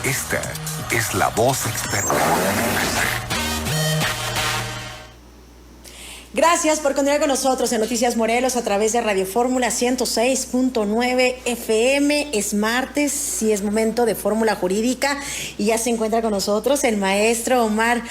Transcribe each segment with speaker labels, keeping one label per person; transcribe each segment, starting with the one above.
Speaker 1: Esta es la voz experta.
Speaker 2: Gracias por continuar con nosotros en Noticias Morelos a través de Radio Fórmula 106.9 FM. Es martes y es momento de Fórmula Jurídica y ya se encuentra con nosotros el maestro Omar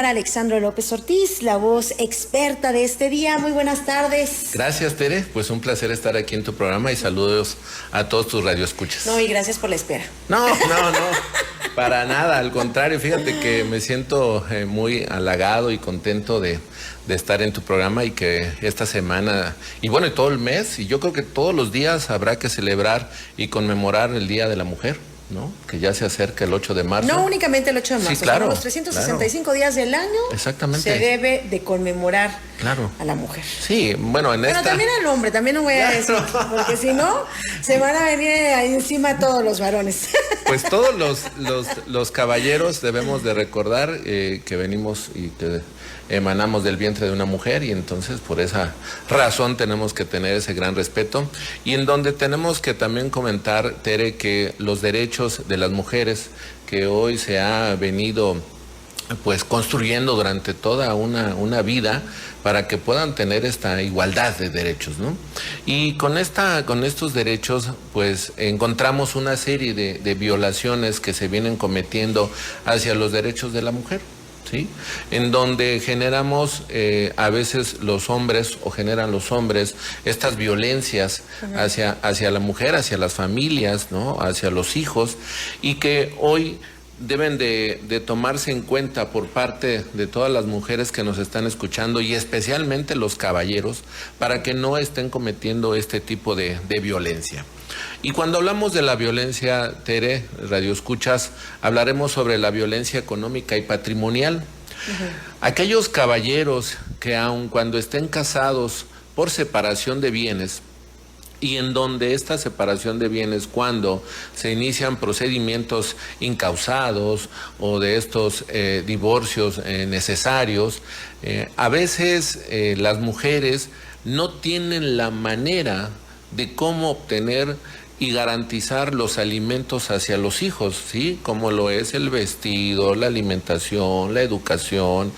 Speaker 2: Alexandro López Ortiz, la voz experta de este día. Muy buenas tardes.
Speaker 3: Gracias, Tere. Pues un placer estar aquí en tu programa y saludos a todos tus radioescuchas.
Speaker 2: No, y gracias por la espera.
Speaker 3: No, para nada, al contrario, fíjate que me siento muy halagado y contento de estar en tu programa y que esta semana, y bueno, y todo el mes, y yo creo que todos los días habrá que celebrar y conmemorar el Día de la Mujer, ¿no? Que ya se acerca el 8 de marzo.
Speaker 2: No únicamente el 8 de marzo,
Speaker 3: sí, claro,
Speaker 2: sino los 365 días del año.
Speaker 3: Exactamente.
Speaker 2: Se debe de conmemorar a la mujer.
Speaker 3: Sí, bueno,
Speaker 2: también al hombre, también no voy a decir, porque si no, se van a venir encima todos los varones.
Speaker 3: Pues todos los caballeros debemos de recordar que venimos y que emanamos del vientre de una mujer, y entonces por esa razón tenemos que tener ese gran respeto, y en donde tenemos que también comentar, Tere, que los derechos de las mujeres que hoy se ha venido pues construyendo durante toda una vida para que puedan tener esta igualdad de derechos, ¿no? Y con estos derechos pues encontramos una serie de violaciones que se vienen cometiendo hacia los derechos de la mujer, ¿sí? En donde generamos a veces los hombres, o generan los hombres, estas violencias hacia la mujer, hacia las familias, ¿no? Hacia los hijos, y que hoy deben de tomarse en cuenta por parte de todas las mujeres que nos están escuchando, y especialmente los caballeros, para que no estén cometiendo este tipo de violencia. Y cuando hablamos de la violencia, Tere, radioescuchas, hablaremos sobre la violencia económica y patrimonial. Aquellos caballeros que aun cuando estén casados por separación de bienes, y en donde esta separación de bienes, cuando se inician procedimientos incausados o de estos divorcios necesarios, a veces las mujeres no tienen la manera de cómo obtener y garantizar los alimentos hacia los hijos, ¿sí? Como lo es el vestido, la alimentación, la educación,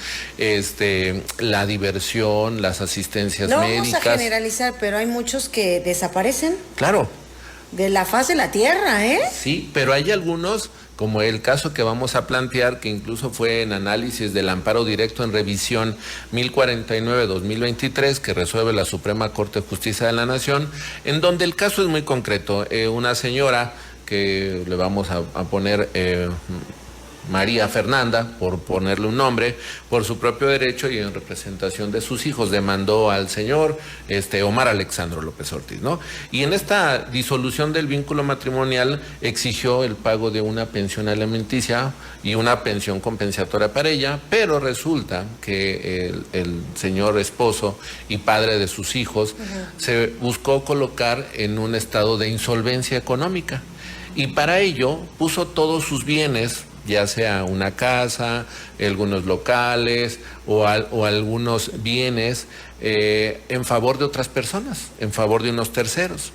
Speaker 3: la diversión, las asistencias médicas.
Speaker 2: No vamos a generalizar, pero hay muchos que desaparecen.
Speaker 3: Claro.
Speaker 2: De la faz de la tierra, ¿eh?
Speaker 3: Sí, pero hay algunos, como el caso que vamos a plantear, que incluso fue en análisis del amparo directo en revisión 1049-2023, que resuelve la Suprema Corte de Justicia de la Nación, en donde el caso es muy concreto. Una señora que le vamos a poner María Fernanda, por ponerle un nombre, por su propio derecho y en representación de sus hijos, demandó al señor Omar Alexandro López Ortiz, ¿no? Y en esta disolución del vínculo matrimonial exigió el pago de una pensión alimenticia y una pensión compensatoria para ella, pero resulta que el señor esposo y padre de sus hijos se buscó colocar en un estado de insolvencia económica, y para ello puso todos sus bienes, ya sea una casa, algunos locales o algunos bienes en favor de otras personas, en favor de unos terceros,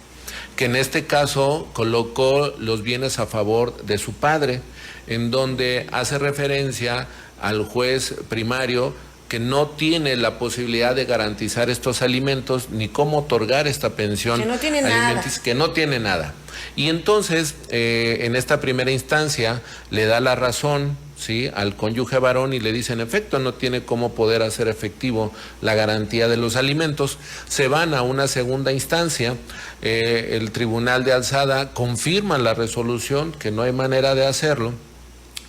Speaker 3: que en este caso colocó los bienes a favor de su padre, en donde hace referencia al juez primario que no tiene la posibilidad de garantizar estos alimentos ni cómo otorgar esta pensión alimenticia, que no tiene nada. Y entonces, en esta primera instancia, le da la razón, ¿sí?, al cónyuge varón, y le dice, en efecto, no tiene cómo poder hacer efectivo la garantía de los alimentos. Se van a una segunda instancia, el Tribunal de Alzada confirma la resolución, que no hay manera de hacerlo.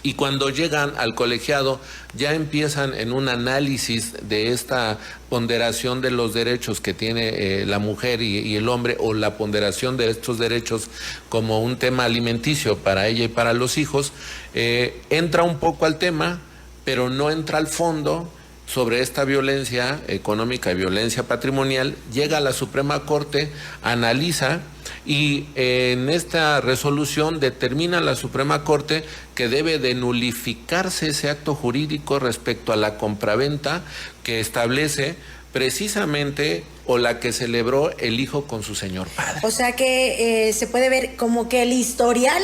Speaker 3: Y cuando llegan al colegiado ya empiezan en un análisis de esta ponderación de los derechos que tiene la mujer y el hombre, o la ponderación de estos derechos como un tema alimenticio para ella y para los hijos. Entra un poco al tema, pero no entra al fondo sobre esta violencia económica y violencia patrimonial. Llega a la Suprema Corte, analiza, y en esta resolución determina la Suprema Corte que debe de nulificarse ese acto jurídico respecto a la compraventa, que establece precisamente o la que celebró el hijo con su señor padre.
Speaker 2: O sea que se puede ver como que el historial,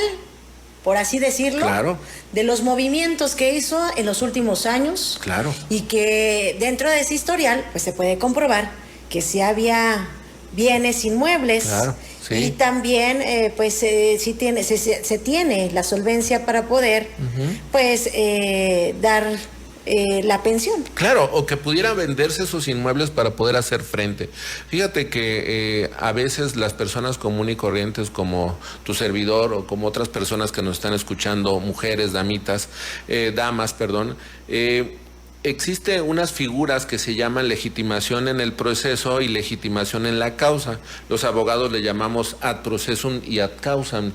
Speaker 2: por así decirlo,
Speaker 3: Claro.
Speaker 2: de los movimientos que hizo en los últimos años.
Speaker 3: Claro.
Speaker 2: Y que dentro de ese historial, pues se puede comprobar que sí había bienes inmuebles.
Speaker 3: Claro, sí.
Speaker 2: Y también, sí se tiene la solvencia para poder, pues, dar la pensión.
Speaker 3: Claro, o que pudieran venderse sus inmuebles para poder hacer frente. Fíjate que a veces las personas comunes y corrientes como tu servidor o como otras personas que nos están escuchando, mujeres, damas, existe unas figuras que se llaman legitimación en el proceso y legitimación en la causa. Los abogados le llamamos ad processum y ad causam.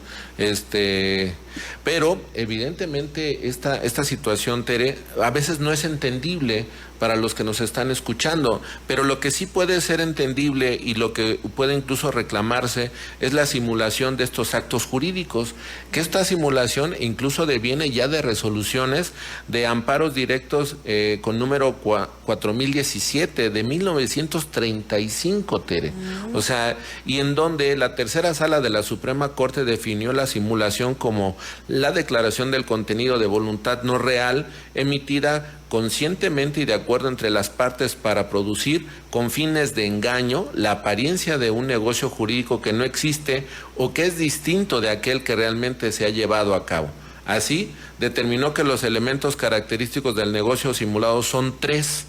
Speaker 3: Pero evidentemente esta situación, Tere, a veces no es entendible para los que nos están escuchando, pero lo que sí puede ser entendible y lo que puede incluso reclamarse es la simulación de estos actos jurídicos, que esta simulación incluso deviene ya de resoluciones de amparos directos con número 4017 de 1935, Tere. O sea, y en donde la tercera sala de la Suprema Corte definió la simulación como la declaración del contenido de voluntad no real emitida conscientemente y de acuerdo entre las partes para producir con fines de engaño la apariencia de un negocio jurídico que no existe o que es distinto de aquel que realmente se ha llevado a cabo. Así, determinó que los elementos característicos del negocio simulado son tres.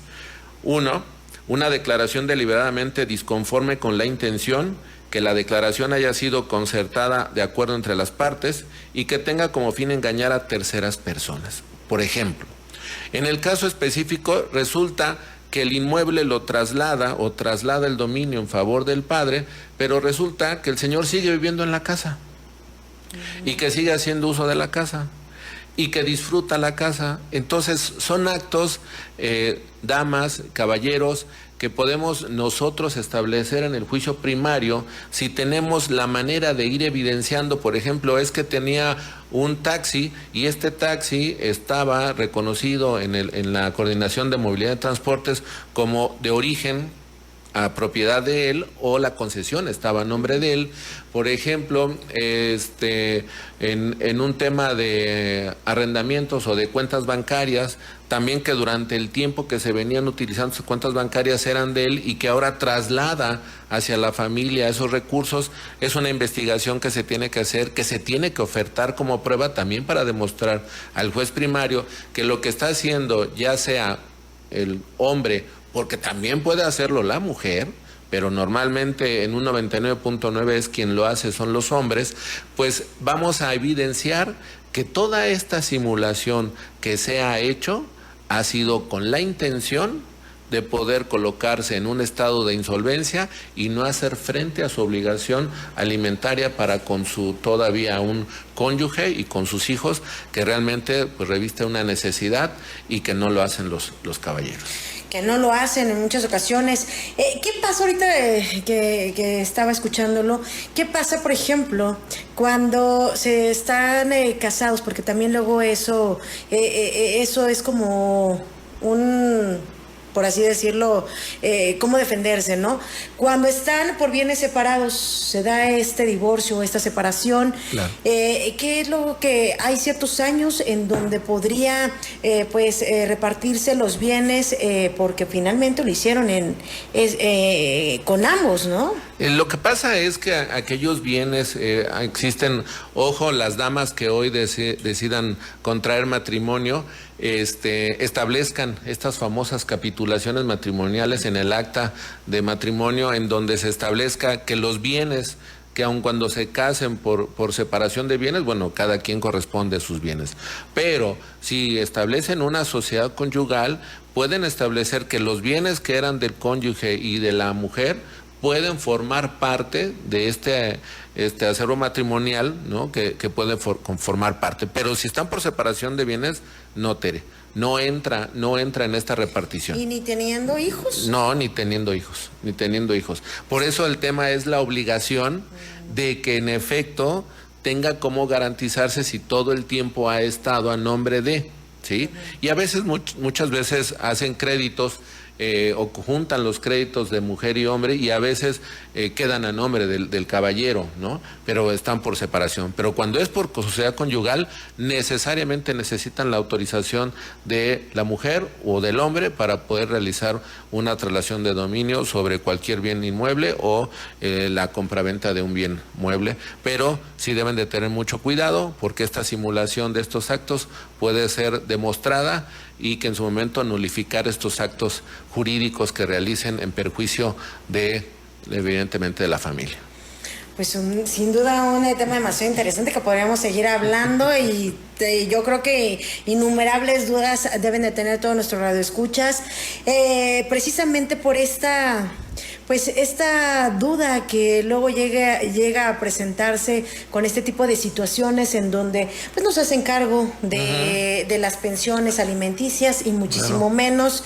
Speaker 3: Uno, una declaración deliberadamente disconforme con la intención, que la declaración haya sido concertada de acuerdo entre las partes y que tenga como fin engañar a terceras personas. Por ejemplo, en el caso específico resulta que el inmueble lo traslada o traslada el dominio en favor del padre, pero resulta que el señor sigue viviendo en la casa y que sigue haciendo uso de la casa y que disfruta la casa. Entonces son actos, damas, caballeros, que podemos nosotros establecer en el juicio primario si tenemos la manera de ir evidenciando. Por ejemplo, es que tenía un taxi y este taxi estaba reconocido en la Coordinación de Movilidad de Transportes como de origen a propiedad de él, o la concesión estaba a nombre de él. Por ejemplo, en un tema de arrendamientos o de cuentas bancarias, también que durante el tiempo que se venían utilizando sus cuentas bancarias eran de él y que ahora traslada hacia la familia esos recursos. Es una investigación que se tiene que hacer, que se tiene que ofertar como prueba también para demostrar al juez primario que lo que está haciendo, ya sea el hombre, porque también puede hacerlo la mujer, pero normalmente en un 99.9 es quien lo hace, son los hombres, pues vamos a evidenciar que toda esta simulación que se ha hecho ha sido con la intención de poder colocarse en un estado de insolvencia y no hacer frente a su obligación alimentaria para con su todavía un cónyuge y con sus hijos, que realmente pues reviste una necesidad y que no lo hacen los caballeros.
Speaker 2: Que no lo hacen en muchas ocasiones. ¿Qué pasa ahorita que estaba escuchándolo? ¿Qué pasa, por ejemplo, cuando se están casados? Porque también luego eso es como un, por así decirlo, cómo defenderse, ¿no? Cuando están por bienes separados, se da este divorcio, esta separación. Claro. ¿Qué es lo que hay ciertos años en donde podría, repartirse los bienes, porque finalmente lo hicieron con ambos, ¿no?
Speaker 3: Lo que pasa es que aquellos bienes existen, ojo, las damas que hoy decidan contraer matrimonio, establezcan estas famosas capitulaciones matrimoniales en el acta de matrimonio, en donde se establezca que los bienes, que aun cuando se casen por separación de bienes, bueno, cada quien corresponde a sus bienes, pero si establecen una sociedad conyugal, pueden establecer que los bienes que eran del cónyuge y de la mujer pueden formar parte de este acervo matrimonial, ¿no? Que puede formar parte. Pero si están por separación de bienes, no, Tere, no entra en esta repartición.
Speaker 2: ¿Y ni teniendo hijos?
Speaker 3: No, ni teniendo hijos. Por eso el tema es la obligación de que en efecto tenga cómo garantizarse si todo el tiempo ha estado a nombre de, ¿sí? Y a veces, muchas veces hacen créditos o juntan los créditos de mujer y hombre y a veces quedan a nombre del caballero, ¿no? Pero están por separación. Pero cuando es por sociedad conyugal, necesariamente necesitan la autorización de la mujer o del hombre para poder realizar una traslación de dominio sobre cualquier bien inmueble o la compraventa de un bien mueble. Pero sí deben de tener mucho cuidado porque esta simulación de estos actos puede ser demostrada y que en su momento nulificar estos actos jurídicos que realicen en perjuicio de, evidentemente, de la familia.
Speaker 2: Pues sin duda un tema demasiado interesante que podríamos seguir hablando y yo creo que innumerables dudas deben de tener todos nuestros radioescuchas, precisamente por esta duda que luego llega a presentarse con este tipo de situaciones en donde pues nos hacen cargo de las pensiones alimenticias y muchísimo menos,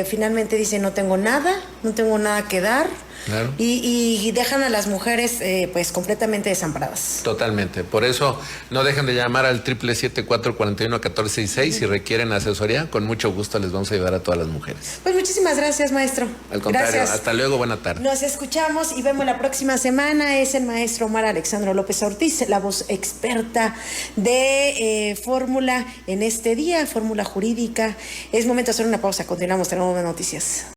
Speaker 2: finalmente dicen no tengo nada que dar.
Speaker 3: Claro.
Speaker 2: Y dejan a las mujeres pues completamente desamparadas.
Speaker 3: Totalmente. Por eso no dejen de llamar al 777-441-1466 si requieren asesoría. Con mucho gusto les vamos a ayudar a todas las mujeres.
Speaker 2: Pues muchísimas gracias, maestro.
Speaker 3: Al contrario,
Speaker 2: gracias.
Speaker 3: Hasta luego, buena tarde.
Speaker 2: Nos escuchamos y vemos la próxima semana. Es el maestro Omar Alexandro López Ortiz, la voz experta de Fórmula en este día, Fórmula Jurídica. Es momento de hacer una pausa. Continuamos, tenemos noticias.